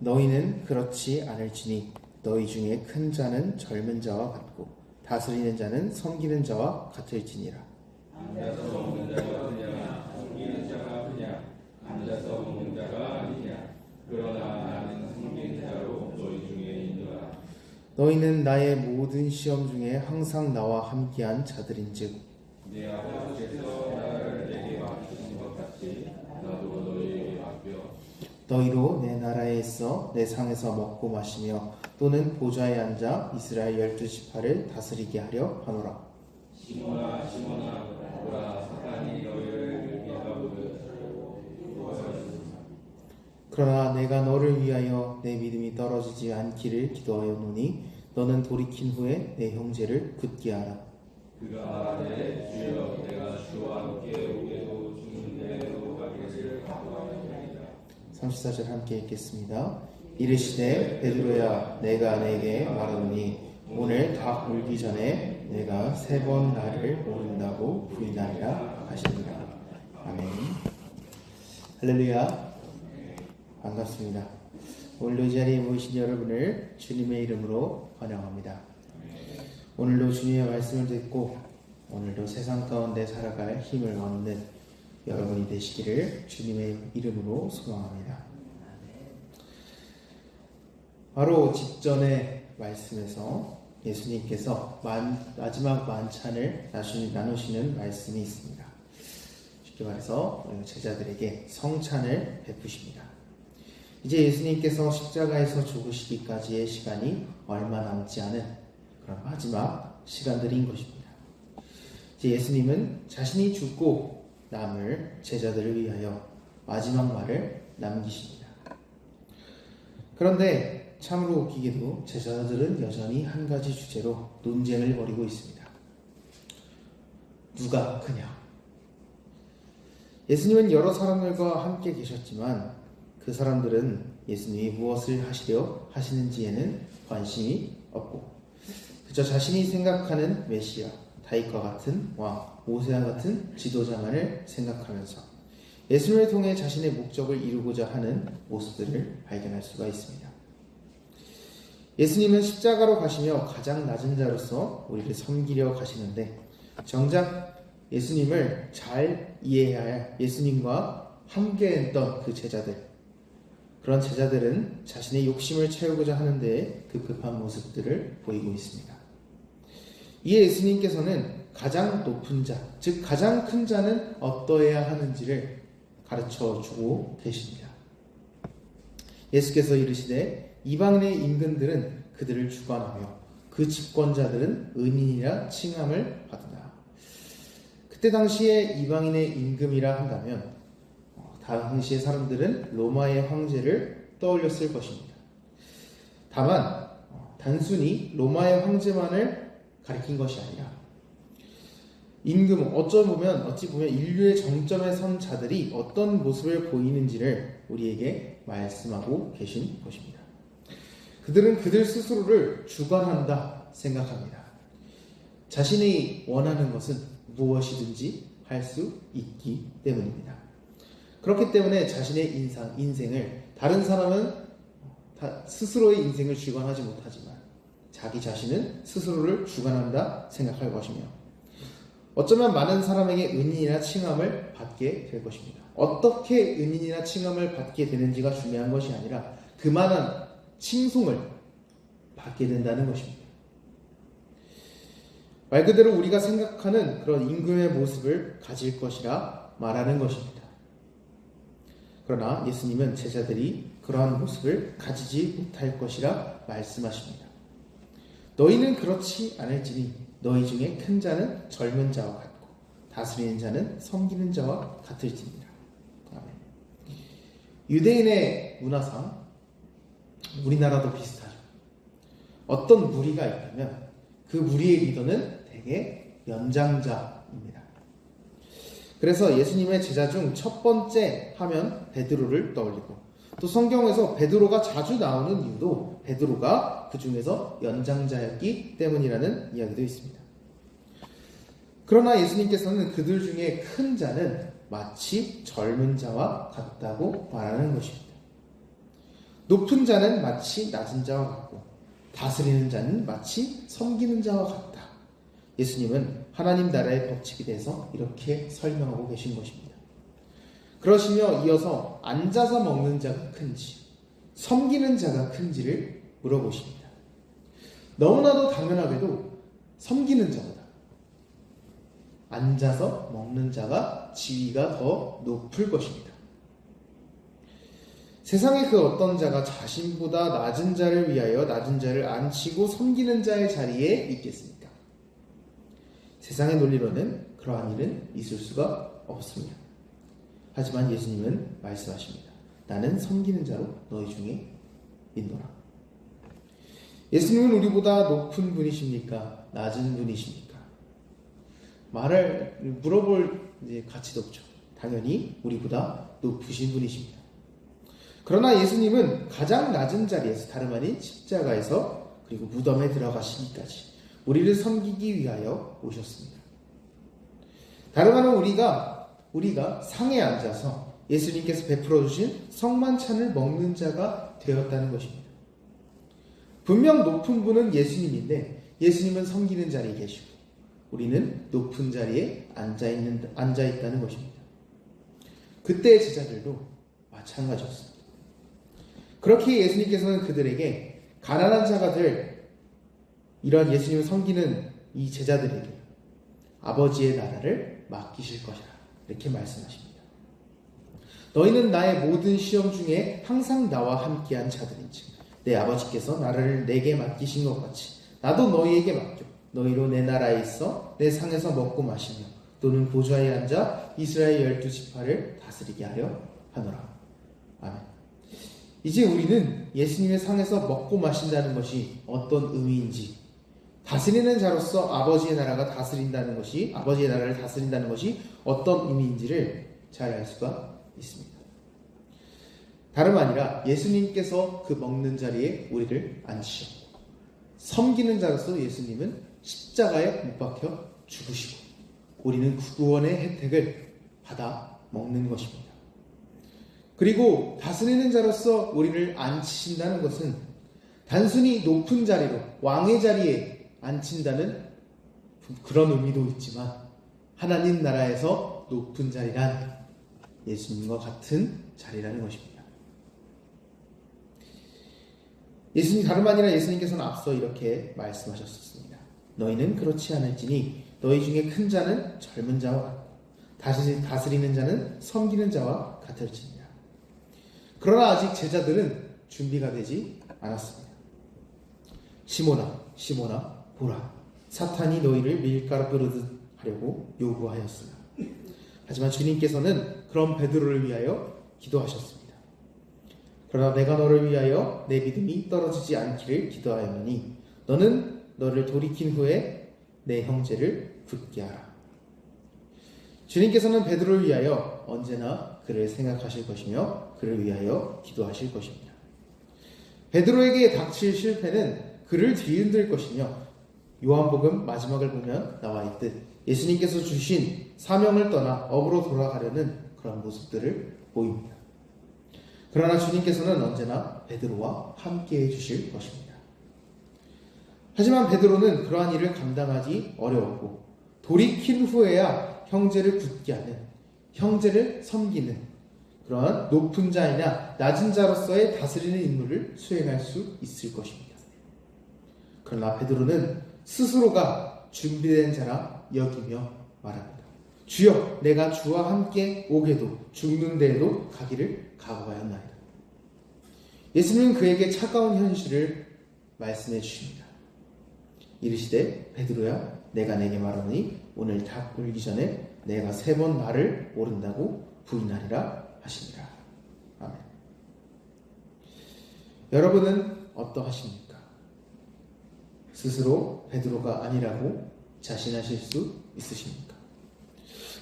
너희는 그렇지 않을지니 너희 중에 큰 자는 젊은 자와 같고 다스리는 자는 섬기는 자와 같을지니라. 앉아서 먹는 자가 크냐 섬기는 자가 크냐 앉아서 먹는 자가 아니냐 그러나 나는 섬기는 자로 너희 중에 있노라. 너희는 나의 모든 시험 중에 항상 나와 함께한 자들인즉 내 아버지께서 나라를 내게 맡기신 것 같이 나도 너희에게 맡겨 너희로 내 나라에 있어 내 상에서 먹고 마시며 또는 보좌에 앉아 이스라엘 12지파를 다스리게 하려 하노라. 시몬아 시몬아 보라 사탄이 너희를 위하거든 그러나 내가 너를 위하여 내 믿음이 떨어지지 않기를 기도하였노니 너는 돌이킨 후에 내 형제를 굳게 하라. 그가 말하되 주여 내가 주와 함께 오게도 죽는 데로 가기를 각오하였나이다. 34절 함께 읽겠습니다. 이르시되 베드로야 내가 내게 말하노니 오늘 닭 울기 전에 내가 3번 나를 모른다고 부인하리라 하시니라. 아멘. 할렐루야. 반갑습니다. 오늘도 이 자리에 모이신 여러분을 주님의 이름으로 환영합니다. 오늘도 주님의 말씀을 듣고 오늘도 세상 가운데 살아갈 힘을 얻는 여러분이 되시기를 주님의 이름으로 소망합니다. 바로 직전의 말씀에서 예수님께서 마지막 만찬을 나누시는 말씀이 있습니다. 쉽게 말해서 제자들에게 성찬을 베푸십니다. 이제 예수님께서 십자가에서 죽으시기까지의 시간이 얼마 남지 않은 그런 마지막 시간들인 것입니다. 이제 예수님은 자신이 죽고 남을 제자들을 위하여 마지막 말을 남기십니다. 그런데 참으로 웃기게도 제자들은 여전히 한 가지 주제로 논쟁을 벌이고 있습니다. 누가 크냐? 예수님은 여러 사람들과 함께 계셨지만 그 사람들은 예수님이 무엇을 하시는지에는 관심이 없고 그저 자신이 생각하는 메시아, 다윗과 같은 왕, 모세와 같은 지도자만을 생각하면서 예수님을 통해 자신의 목적을 이루고자 하는 모습들을 발견할 수가 있습니다. 예수님은 십자가로 가시며 가장 낮은 자로서 우리를 섬기려 가시는데 정작 예수님을 잘 이해해야 할 예수님과 함께 했던 그 제자들, 그런 제자들은 자신의 욕심을 채우고자 하는데 급급한 모습들을 보이고 있습니다. 이에 예수님께서는 가장 높은 자, 즉 가장 큰 자는 어떠해야 하는지를 가르쳐주고 계십니다. 예수께서 이르시되 이방인의 임금들은 그들을 주관하며 그 집권자들은 은인이라 칭함을 받으나. 그때 당시에 이방인의 임금이라 한다면 당시의 사람들은 로마의 황제를 떠올렸을 것입니다. 다만 단순히 로마의 황제만을 가리킨 것이 아니라 임금은 어찌 보면 인류의 정점에 선 자들이 어떤 모습을 보이는지를 우리에게 말씀하고 계신 것입니다. 그들은 그들 스스로를 주관한다 생각합니다. 자신이 원하는 것은 무엇이든지 할 수 있기 때문입니다. 그렇기 때문에 자신의 인생을 다른 사람은 스스로의 인생을 주관하지 못하지만 자기 자신은 스스로를 주관한다 생각할 것이며 어쩌면 많은 사람에게 은인이나 칭함을 받게 될 것입니다. 어떻게 은인이나 칭함을 받게 되는지가 중요한 것이 아니라 그만한 칭송을 받게 된다는 것입니다. 말 그대로 우리가 생각하는 그런 임금의 모습을 가질 것이라 말하는 것입니다. 그러나 예수님은 제자들이 그러한 모습을 가지지 못할 것이라 말씀하십니다. 너희는 그렇지 않을지니 너희 중에 큰 자는 젊은 자와 같고 다스리는 자는 섬기는 자와 같을지니라. 아멘. 유대인의 문화상 우리나라도 비슷하죠. 어떤 무리가 있다면 그 무리의 리더는 대개 연장자입니다. 그래서 예수님의 제자 중 첫 번째 하면 베드로를 떠올리고 또 성경에서 베드로가 자주 나오는 이유도 베드로가 그 중에서 연장자였기 때문이라는 이야기도 있습니다. 그러나 예수님께서는 그들 중에 큰 자는 마치 젊은 자와 같다고 말하는 것입니다. 높은 자는 마치 낮은 자와 같고 다스리는 자는 마치 섬기는 자와 같다. 예수님은 하나님 나라의 법칙에 대해서 이렇게 설명하고 계신 것입니다. 그러시며 이어서 앉아서 먹는 자가 큰지 섬기는 자가 큰지를 물어보십니다. 너무나도 당연하게도 섬기는 자보다 앉아서 먹는 자가 지위가 더 높을 것입니다. 세상의 그 어떤 자가 자신보다 낮은 자를 위하여 낮은 자를 앉히고 섬기는 자의 자리에 있겠습니까? 세상의 논리로는 그러한 일은 있을 수가 없습니다. 하지만 예수님은 말씀하십니다. 나는 섬기는 자로 너희 중에 있노라. 예수님은 우리보다 높은 분이십니까? 낮은 분이십니까? 말을 물어볼 가치도 없죠. 당연히 우리보다 높으신 분이십니다. 그러나 예수님은 가장 낮은 자리에서 다름 아닌 십자가에서 그리고 무덤에 들어가시기까지 우리를 섬기기 위하여 오셨습니다. 다름 아닌 우리가 상에 앉아서 예수님께서 베풀어 주신 성만찬을 먹는 자가 되었다는 것입니다. 분명 높은 분은 예수님인데 예수님은 섬기는 자리에 계시고 우리는 높은 자리에 앉아 있다는 것입니다. 그때의 제자들도 마찬가지였습니다. 그렇게 예수님께서는 그들에게 가난한 자가 될 이런 예수님을 섬기는 이 제자들에게 아버지의 나라를 맡기실 것이라 이렇게 말씀하십니다. 너희는 나의 모든 시험 중에 항상 나와 함께한 자들인지 내 아버지께서 나라를 내게 맡기신 것 같이 나도 너희에게 맡겨 너희로 내 나라에 있어 내 상에서 먹고 마시며 또는 보좌에 앉아 이스라엘 12지파를 다스리게 하려 하노라. 아멘. 이제 우리는 예수님의 상에서 먹고 마신다는 것이 어떤 의미인지 다스리는 자로서 아버지의 나라를 다스린다는 것이 어떤 의미인지를 잘 알 수가 있습니다. 다름 아니라 예수님께서 그 먹는 자리에 우리를 앉히셨고 섬기는 자로서 예수님은 십자가에 못 박혀 죽으시고 우리는 구원의 혜택을 받아 먹는 것입니다. 그리고 다스리는 자로서 우리를 앉히신다는 것은 단순히 높은 자리로 왕의 자리에 앉힌다는 그런 의미도 있지만 하나님 나라에서 높은 자리란 예수님과 같은 자리라는 것입니다. 예수님 다름 아니라 예수님께서는 앞서 이렇게 말씀하셨습니다. 너희는 그렇지 않을지니 너희 중에 큰 자는 젊은 자와 같고 다스리는 자는 섬기는 자와 같을지니라. 그러나 아직 제자들은 준비가 되지 않았습니다. 시몬아 보라 사탄이 너희를 밀가루 끓이듯 하려고 요구하였으나 하지만 주님께서는 그런 베드로를 위하여 기도하셨습니다. 그러나 내가 너를 위하여 내 믿음이 떨어지지 않기를 기도하였노니 너는 너를 돌이킨 후에 내 형제를 굳게 하라. 주님께서는 베드로를 위하여 언제나 그를 생각하실 것이며 그를 위하여 기도하실 것입니다. 베드로에게 닥칠 실패는 그를 뒤흔들 것이며 요한복음 마지막을 보면 나와 있듯 예수님께서 주신 사명을 떠나 업으로 돌아가려는 그런 모습들을 보입니다. 그러나 주님께서는 언제나 베드로와 함께해 주실 것입니다. 하지만 베드로는 그러한 일을 감당하기 어려웠고 돌이킨 후에야 형제를 굳게 하는 형제를 섬기는 그러한 높은 자이나 낮은 자로서의 다스리는 임무를 수행할 수 있을 것입니다. 그러나 베드로는 스스로가 준비된 자라 여기며 말합니다. 주여 내가 주와 함께 오게도 죽는 데에도 가기를 각오하였나이다. 예수님은 그에게 차가운 현실을 말씀해 주십니다. 이르시되 베드로야 내가 내게 말하니 오늘 닭 울기 전에 내가 3번 나를 모른다고 부인하리라 하시니라. 아멘. 여러분은 어떠하십니까? 스스로 베드로가 아니라고 자신하실 수 있으십니까?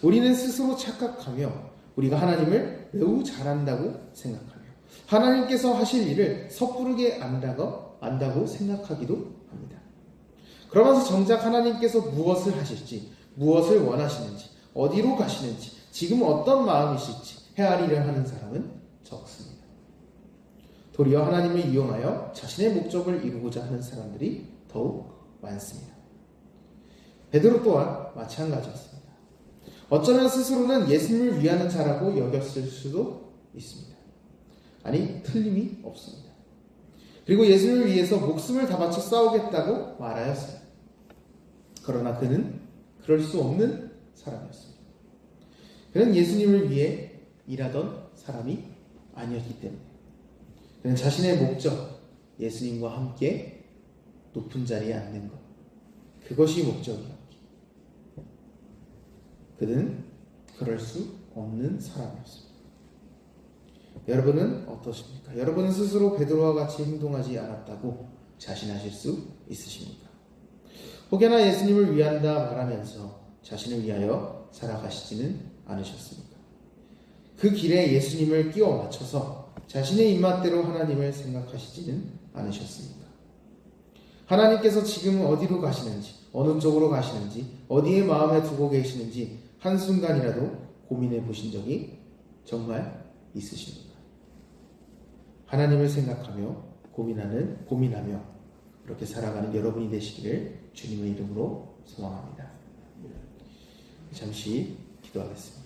우리는 스스로 착각하며 우리가 하나님을 매우 잘한다고 생각하며 하나님께서 하실 일을 섣부르게 안다고 생각하기도 합니다. 그러면서 정작 하나님께서 무엇을 하실지, 무엇을 원하시는지, 어디로 가시는지, 지금 어떤 마음이실지 헤아리려 하는 사람은 적습니다. 도리어 하나님을 이용하여 자신의 목적을 이루고자 하는 사람들이 더욱 많습니다. 베드로 또한 마찬가지였습니다. 어쩌면 스스로는 예수님을 위하는 자라고 여겼을 수도 있습니다. 아니, 틀림이 없습니다. 그리고 예수님을 위해서 목숨을 다 바쳐 싸우겠다고 말하였어요. 그러나 그는 그럴 수 없는 사람이었습니다. 그는 예수님을 위해 일하던 사람이 아니었기 때문에 그는 자신의 목적, 예수님과 함께 높은 자리에 앉는 것, 그것이 목적이었기에 그는 그럴 수 없는 사람이었습니다. 여러분은 어떠십니까? 여러분은 스스로 베드로와 같이 행동하지 않았다고 자신하실 수 있으십니까? 혹여나 예수님을 위한다 말하면서 자신을 위하여 살아가시지는 않으셨습니까? 그 길에 예수님을 끼워 맞춰서 자신의 입맛대로 하나님을 생각하시지는 않으셨습니까? 하나님께서 지금 어디로 가시는지, 어느 쪽으로 가시는지, 어디에 마음에 두고 계시는지 한순간이라도 고민해 보신 적이 정말 있으십니까? 하나님을 생각하며 고민하며 그렇게 살아가는 여러분이 되시기를 주님의 이름으로 소망합니다. 잠시 기도하겠습니다.